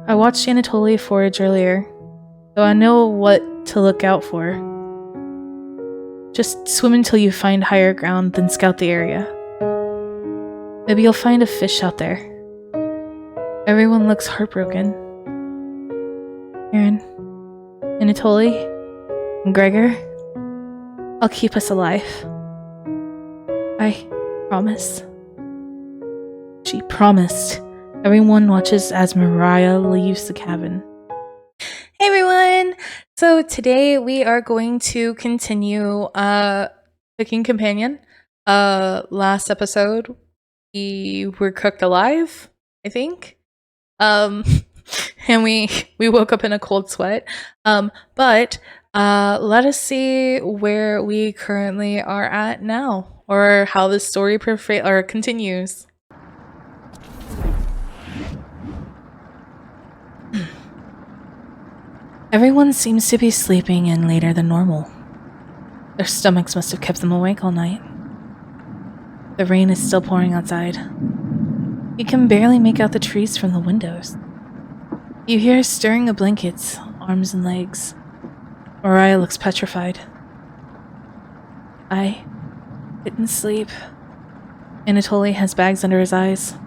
I watched Anatoly forage earlier, so I know what to look out for. Just swim until you find higher ground, then scout the area. Maybe you'll find a fish out there. Everyone looks heartbroken. Aaron, Anatoly, and Gregor, I'll keep us alive. I promise. She promised. Everyone watches as Mariah leaves the cabin. Hey everyone! So today we are going to continue Cooking Companion. Last episode we were cooked alive, I think. And we woke up in a cold sweat. But let us see where we currently are at now, or how the story continues. Everyone seems to be sleeping in later than normal. Their stomachs must have kept them awake all night. The rain is still pouring outside. You can barely make out the trees from the windows. You hear stirring of blankets, arms and legs. Mariah looks petrified. I couldn't sleep. Anatoly has bags under his eyes.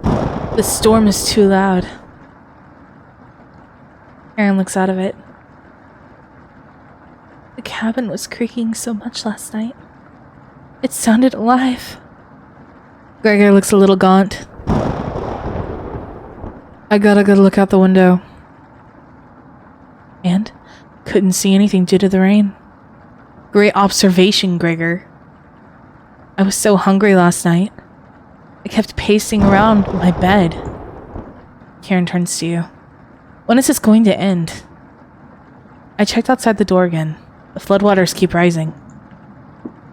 The storm is too loud. Aaron looks out of it. The cabin was creaking so much last night. It sounded alive. Gregor looks a little gaunt. I got a good look out the window. And couldn't see anything due to the rain. Great observation, Gregor. I was so hungry last night. I kept pacing around my bed. Karen turns to you. When is this going to end? I checked outside the door again. The floodwaters keep rising.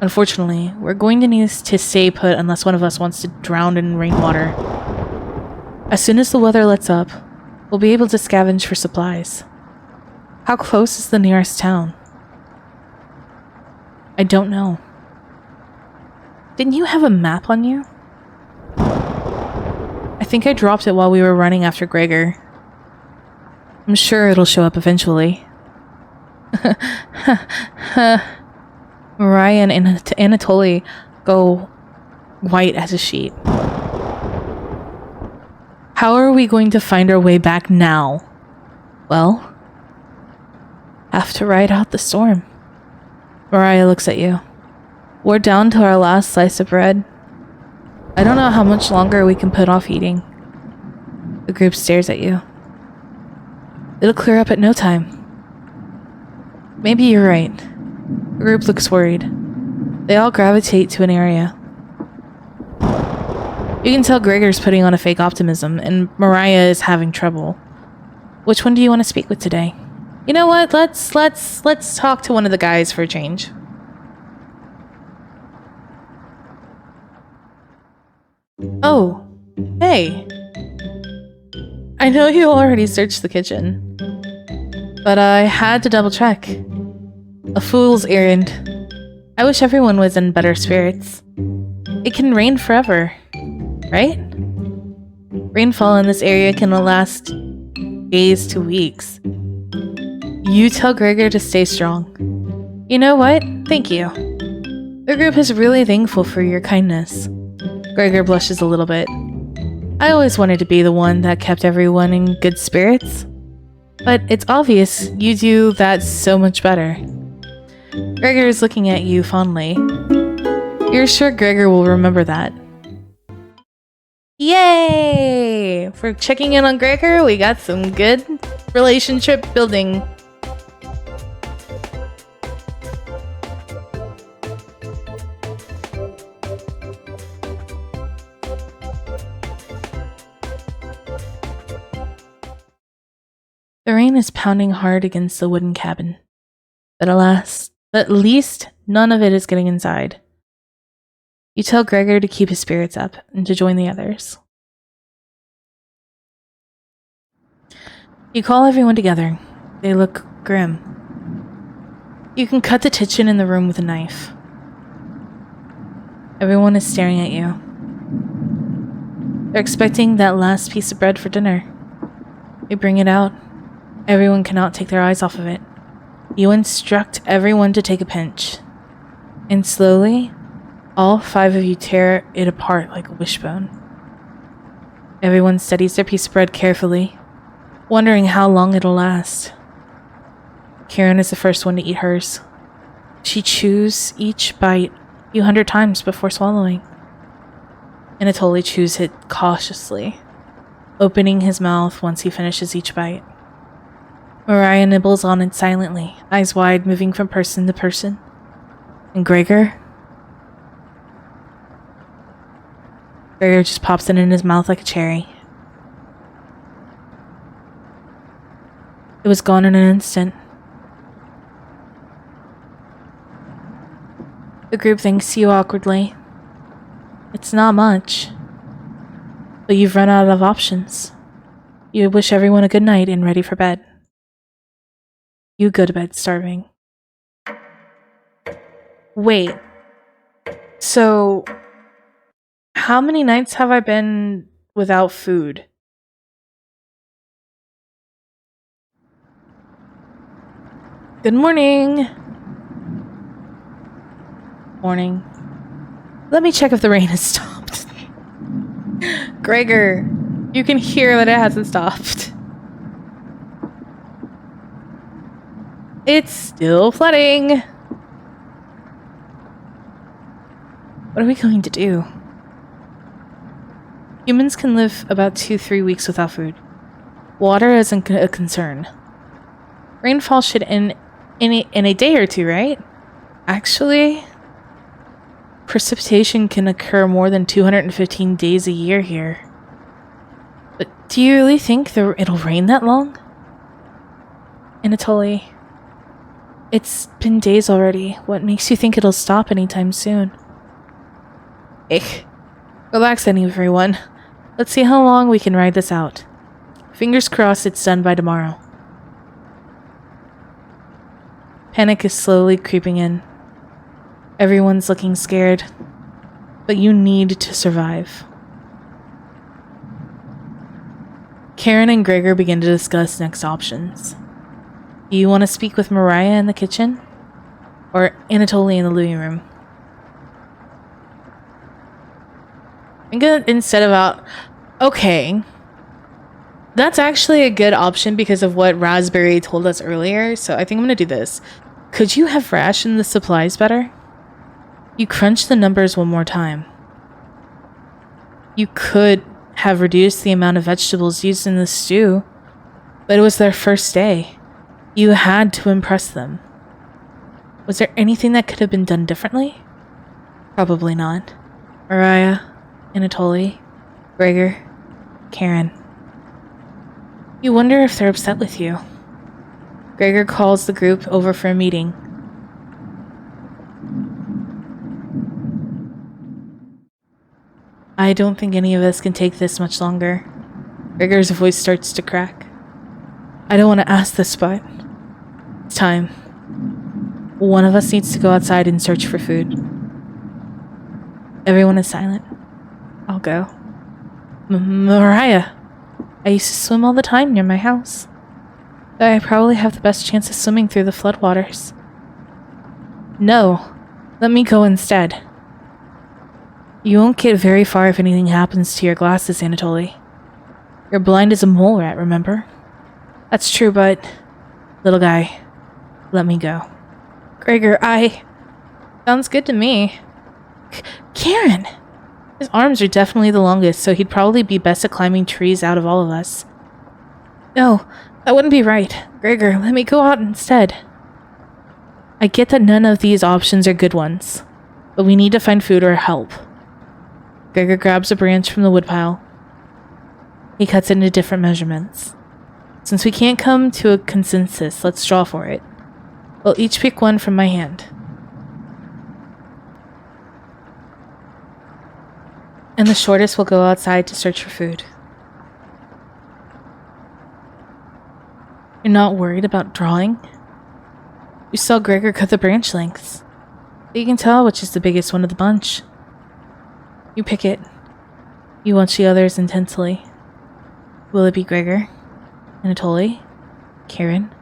Unfortunately, we're going to need to stay put unless one of us wants to drown in rainwater. As soon as the weather lets up, we'll be able to scavenge for supplies. How close is the nearest town? I don't know. Didn't you have a map on you? I think I dropped it while we were running after Gregor. I'm sure it'll show up eventually. Mariah and Anatoly go white as a sheet. How are we going to find our way back now? Well, have to ride out the storm. Mariah looks at you. We're down to our last slice of bread. I don't know how much longer we can put off eating. The group stares at you. It'll clear up at no time. Maybe you're right. The group looks worried. They all gravitate to an area. You can tell Gregor's putting on a fake optimism, and Mariah is having trouble. Which one do you want to speak with today? You know what? Let's talk to one of the guys for a change. Oh, hey. I know you already searched the kitchen, but I had to double check. A fool's errand. I wish everyone was in better spirits. It can rain forever, right? Rainfall in this area can last days to weeks. You tell Gregor to stay strong. You know what? Thank you. The group is really thankful for your kindness. Gregor blushes a little bit. I always wanted to be the one that kept everyone in good spirits. But it's obvious you do that so much better. Gregor is looking at you fondly. You're sure Gregor will remember that. Yay! For checking in on Gregor, we got some good relationship building. The rain is pounding hard against the wooden cabin, but at least none of it is getting inside. You tell Gregor to keep his spirits up and to join the others. You call everyone together. They look grim. You can cut the tension in the room with a knife. Everyone is staring at you. They're expecting that last piece of bread for dinner. You bring it out. Everyone cannot take their eyes off of it. You instruct everyone to take a pinch. And slowly, all 5 of you tear it apart like a wishbone. Everyone studies their piece of bread carefully, wondering how long it'll last. Karen is the first one to eat hers. She chews each bite a few hundred times before swallowing. Anatoly chews it cautiously, opening his mouth once he finishes each bite. Mariah nibbles on it silently, eyes wide, moving from person to person. And Gregor just pops it in his mouth like a cherry. It was gone in an instant. The group thanks you awkwardly. It's not much, but you've run out of options. You wish everyone a good night and ready for bed. You go to bed starving. Wait. So, how many nights have I been without food? Good morning. Morning. Let me check if the rain has stopped. Gregor, you can hear that it hasn't stopped. It's still flooding. What are we going to do? Humans can live about 2-3 weeks without food. Water isn't a concern. Rainfall should end in a day or two, right? Actually, precipitation can occur more than 215 days a year here. But do you really think it'll rain that long? Anatoly, it's been days already. What makes you think it'll stop anytime soon? Hey, relax everyone. Let's see how long we can ride this out. Fingers crossed it's done by tomorrow. Panic is slowly creeping in. Everyone's looking scared, but you need to survive. Karen and Gregor begin to discuss next options. Do you want to speak with Mariah in the kitchen? Or Anatoly in the living room? Okay. That's actually a good option because of what Raspberry told us earlier, so I think I'm gonna do this. Could you have rationed the supplies better? You crunch the numbers one more time. You could have reduced the amount of vegetables used in the stew, but it was their first day. You had to impress them. Was there anything that could have been done differently? Probably not. Mariah, Anatoly, Gregor, Karen. You wonder if they're upset with you. Gregor calls the group over for a meeting. I don't think any of us can take this much longer. Gregor's voice starts to crack. I don't want to ask this, but it's time. One of us needs to go outside and search for food. Everyone is silent. I'll go. Mariah, I used to swim all the time near my house. I probably have the best chance of swimming through the floodwaters. No, let me go instead. You won't get very far if anything happens to your glasses, Anatoly. You're blind as a mole rat, remember? That's true, but... Little guy, let me go. Gregor, Sounds good to me. Karen! His arms are definitely the longest, so he'd probably be best at climbing trees out of all of us. No, that wouldn't be right. Gregor, let me go out instead. I get that none of these options are good ones, but we need to find food or help. Gregor grabs a branch from the woodpile. He cuts it into different measurements. Since we can't come to a consensus, let's draw for it. We'll each pick one from my hand. And the shortest will go outside to search for food. You're not worried about drawing? You saw Gregor cut the branch lengths. You can tell which is the biggest one of the bunch. You pick it. You watch the others intensely. Will it be Gregor? Anatoly? Karen?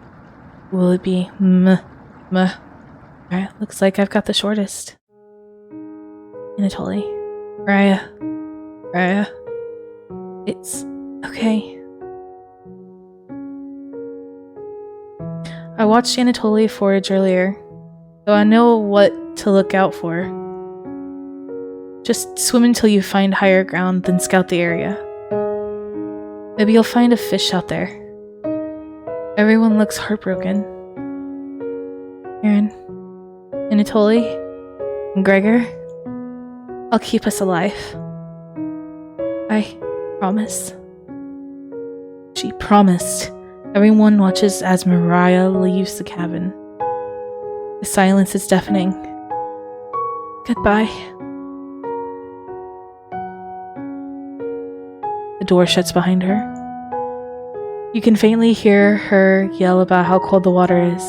Will it be Alright, looks like I've got the shortest. Anatoly. Raya. It's okay. I watched Anatoly forage earlier, so I know what to look out for. Just swim until you find higher ground, then scout the area. Maybe you'll find a fish out there. Everyone looks heartbroken. Aaron, Anatoly, and Gregor, I'll keep us alive. I promise. She promised. Everyone watches as Mariah leaves the cabin. The silence is deafening. Goodbye. The door shuts behind her. You can faintly hear her yell about how cold the water is,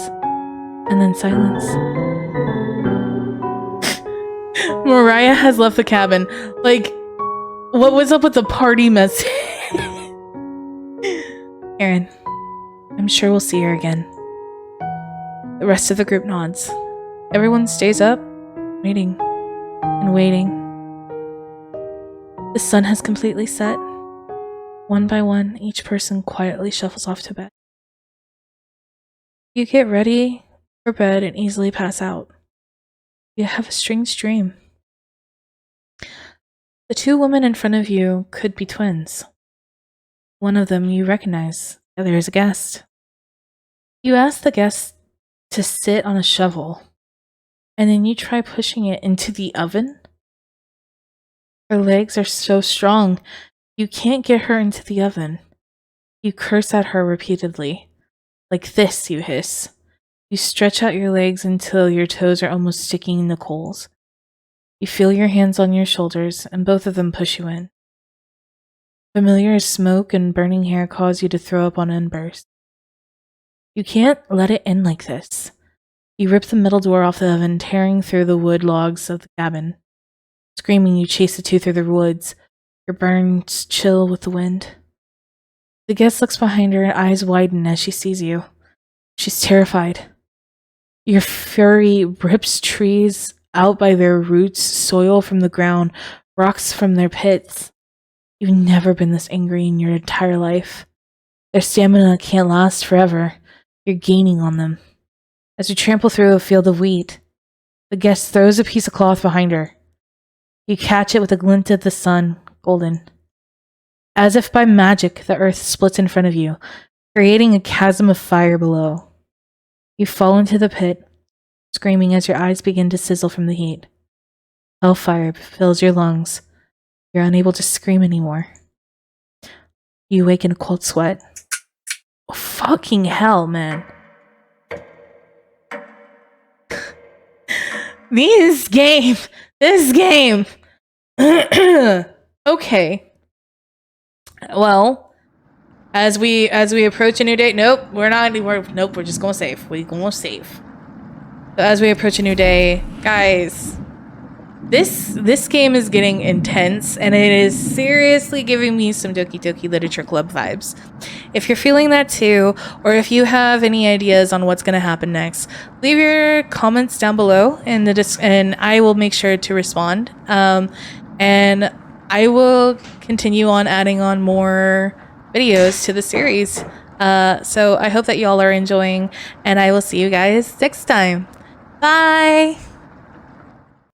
and then silence. Mariah has left the cabin. Like, what was up with the party mess? Aaron, I'm sure we'll see her again. The rest of the group nods. Everyone stays up, waiting and waiting. The sun has completely set. One by one, each person quietly shuffles off to bed. You get ready for bed and easily pass out. You have a strange dream. The two women in front of you could be twins. One of them you recognize, the other is a guest. You ask the guest to sit on a shovel, and then you try pushing it into the oven. Her legs are so strong, you can't get her into the oven. You curse at her repeatedly. Like this, you hiss. You stretch out your legs until your toes are almost sticking in the coals. You feel your hands on your shoulders, and both of them push you in. Familiar smoke and burning hair cause you to throw up on embers. You can't let it end like this. You rip the metal door off the oven, tearing through the wood logs of the cabin. Screaming, you chase the two through the woods. Your burns chill with the wind. The guest looks behind her, eyes widen as she sees you. She's terrified. Your fury rips trees out by their roots, soil from the ground, rocks from their pits. You've never been this angry in your entire life. Their stamina can't last forever. You're gaining on them. As you trample through a field of wheat, the guest throws a piece of cloth behind her. You catch it with a glint of the sun, golden. As if by magic, the earth splits in front of you, creating a chasm of fire below. You fall into the pit, screaming as your eyes begin to sizzle from the heat. Hellfire fills your lungs. You're unable to scream anymore. You wake in a cold sweat. Oh, fucking hell, man. This game. Okay. Well, as we approach a new day, we're just gonna save. We're gonna save. So as we approach a new day, guys, this game is getting intense, and it is seriously giving me some Doki Doki Literature Club vibes. If you're feeling that too, or if you have any ideas on what's going to happen next, leave your comments down below, and I will make sure to respond. And I will continue on adding on more videos to the series. So I hope that y'all are enjoying, and I will see you guys next time. Bye!